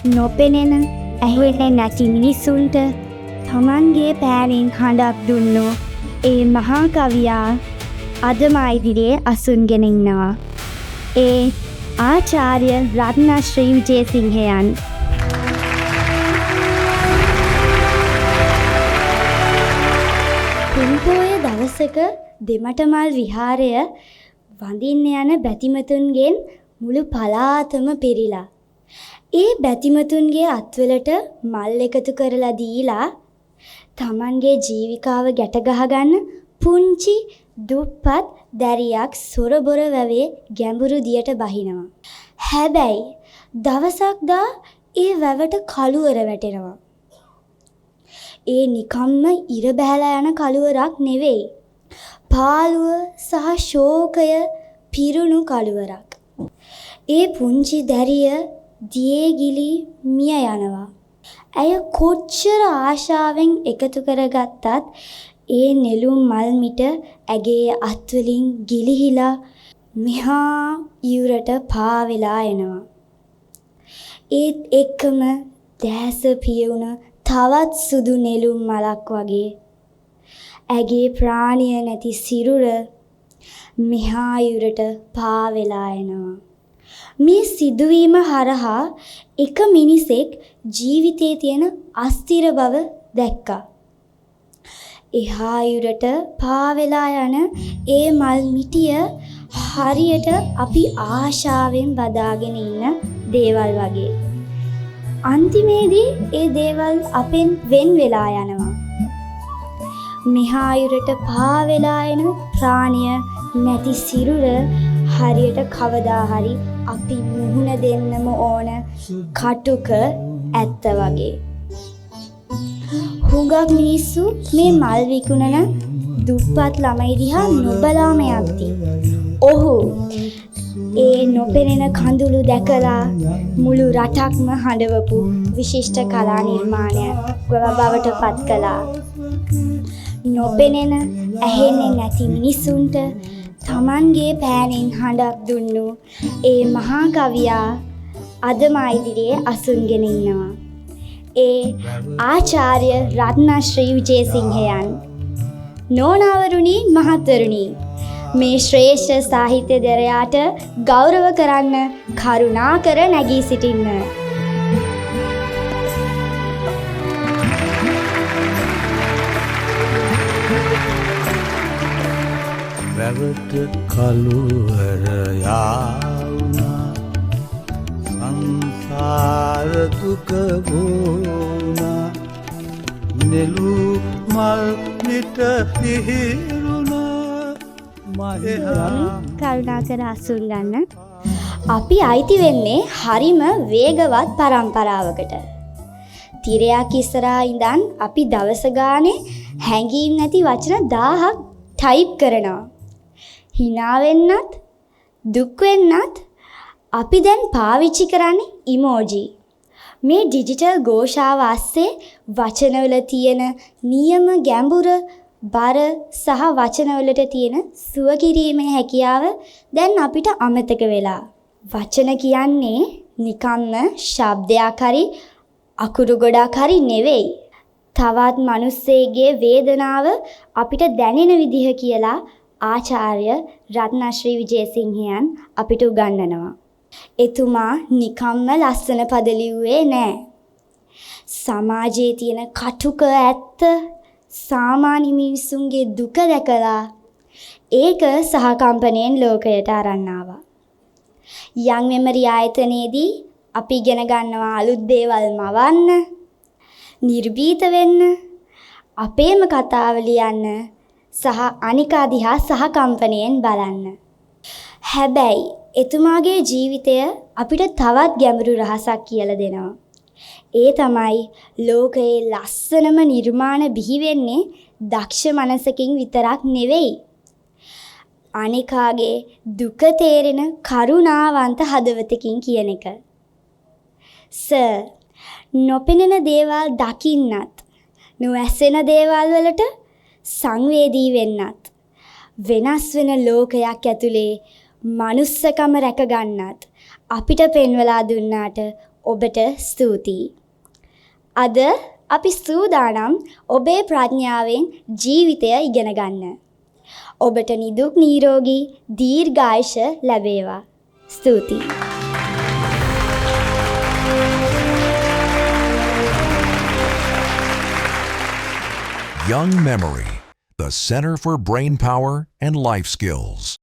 නොපෙනෙන ඇහෙන්නේ නැති මිනිසුන්ට තමන්ගේ පෑනෙන් හඬක් දුන්නු ඒ මහා කවියා අදම ඉදිරියේ අසුන්ගෙන ඉන්නවා. ඒ ආචාර්ය රත්නශ්‍රී විජේසිංහයන්. පුන්පෝය දවසක දෙමටමල් විහාරය වඳින්න යන බැතිමතුන්ගෙන් මුළු පළාතම පිරීලා. ඒ බැතිමතුන්ගේ අත්වලට මල් එකතු කරලා දීලා තමන්ගේ ජීවිකාව ගැට ගහගන්න පුංචි දුප්පත් දැරියක් සොරබොර වැවේ ගැඹුරු දියට බහිනවා. හැබැයි දවසක් දා ඒ වැවට කළුවර වැටෙනවා. ඒ නිකම්ම ඉර බහැලා යන කළුවරක් නෙවෙයි. පාළුව සහ ශෝකය පිරුණු කළුවරක්. ඒ පුංචි දැරිය දියේ ගිලි මිය යනවා. ඇය කොච්චර ආශාවෙන් එකතු කරගත්තත් ඒ නෙළුම් මල් මිට ඇගේ අත්වලින් ගිලිහිලා මෙහා ඉවුරට පාවෙලා එනවා. ඒත් එක්කම දැස පියුණ තවත් සුදු නෙළුම් මලක් වගේ ඇගේ ප්‍රාණිය නැති සිරුර මෙහා ඉවුරට පාවෙලා එනවා. මේ සිදුවීම හරහා එක මිනිසෙක් ජීවිතයේ තියෙන අස්තිර බව දැක්කා. එහා ඉවුරට පාවෙලා යන ඒ මල් මිටිය හරියට අපි ආශාවෙන් බදාගෙන ඉන්න දේවල් වගේ. අන්තිමේදී ඒ දේවල් අපෙන් වෙන් වෙලා යනවා. මෙහා ඉවුරට පාවෙලා එන ප්‍රාණිය නැති සිරුර හරියට කවදා හරි අපි මුහුණ දෙන්නම ඕන කටුක ඇත්ත වගේ. හුඟක් මිනිස්සු මේ මල් විකුණන දුප්පත් ළමයි දිහා නොබලාම යද්දී ඔහු ඒ නොපෙනෙන කඳුළු දැකලා මුළු රටක්ම හඬවපු විශිෂ්ට කලා නිර්මාණයක් බවට පත් කළා. නොපෙනෙන ඇහෙන්නේ නැති මිනිසුන්ට තමන්ගේ පෑනෙන් හඬක් දුන්නු ඒ මහා කවියා අදම ඉදිරියේ අසුන්ගෙන ඉන්නවා. ඒ ආචාර්ය රත්නශ්‍රී විජේසිංහයන්. නෝනාවරුනි මහත්වරුනි, මේ ශ්‍රේෂ්ඨ සාහිත්‍ය දරයාට ගෞරව කරන්න කරුණාකර නැගී සිටින්න. වැවට කළුවර යාවුනා සංසාර දුක වුණා නෙළු මල් මිට පිහිරුණා කරුණාකර අසුන් ගන්න. අපි අයිති වෙන්නේ හරිම වේගවත් පරම්පරාවකට. තිරයක් ඉස්සරහා ඉඳන් අපි දවස ගානේ හැංගීම් නැති වචන 1000ක් ටයිප් කරනවා. hina වෙන්නත් දුක් වෙන්නත් අපි දැන් පාවිච්චි කරන්නේ ඉමෝජි. මේ ඩිජිටල් ഘോഷාව ASCII වචනවල තියෙන නියම ගැඹුර බර සහ වචනවලට තියෙන සුවකිරීමේ හැකියාව දැන් අපිට අමතක වෙලා. වචන කියන්නේ නිකම්ම ශබ්දයක් හරි අකුරු ගොඩක් හරි නෙවෙයි. තවත් මිනිස්සෙගේ වේදනාව අපිට දැනෙන විදිහ කියලා ආචාර්ය රත්නශ්‍රී විජේසිංහයන් අපිට උගන්වනවා. එතුමා නිකම්ම ලස්සන පද ලිව්වේ නෑ. සමාජයේ තියෙන කටුක ඇත්ත සාමාන්‍ය මිනිසුන්ගේ දුක දැකලා ඒක සහකම්පණයෙන් ලෝකයට අරන් ආවා. යං මෙමරි ආයතනයේදී අපි ඉගෙන ගන්නවා අලුත් දේවල් මවන්න, නිර්භීත වෙන්න, අපේම කතාව ලියන්න සහ අනිකා දිහා සහකම්පණයෙන් බලන්න. හැබැයි එතුමාගේ ජීවිතය අපිට තවත් ගැඹුරු රහසක් කියලා දෙනවා. ඒ තමයි ලෝකයේ ලස්සනම නිර්මාණ බිහි වෙන්නේ දක්ෂ මනසකින් විතරක් නෙවෙයි. අනිකාගේ දුක තේරෙන කරුණාවන්ත හදවතකින් කියන එක. සර්, නොපෙනෙන දේවල් දකින්නත්, නොඇසෙන දේවල් වලට සංවේදී වෙන්නත්, වෙනස් වෙන ලෝකයක් ඇතුලේ මනුස්සකම රැක ගන්නත් අපිට පෙන්වලා දුන්නාට ඔබට ස්තුතියි. අද අපි සූදානම් ඔබේ ප්‍රඥාවෙන් ජීවිතය ඉගෙන ගන්න. ඔබට නිදුක් නිරෝගී දීර්ඝායුෂ ලැබේවා. ස්තුතියි. Young Memory, the Center for Brain Power and Life Skills.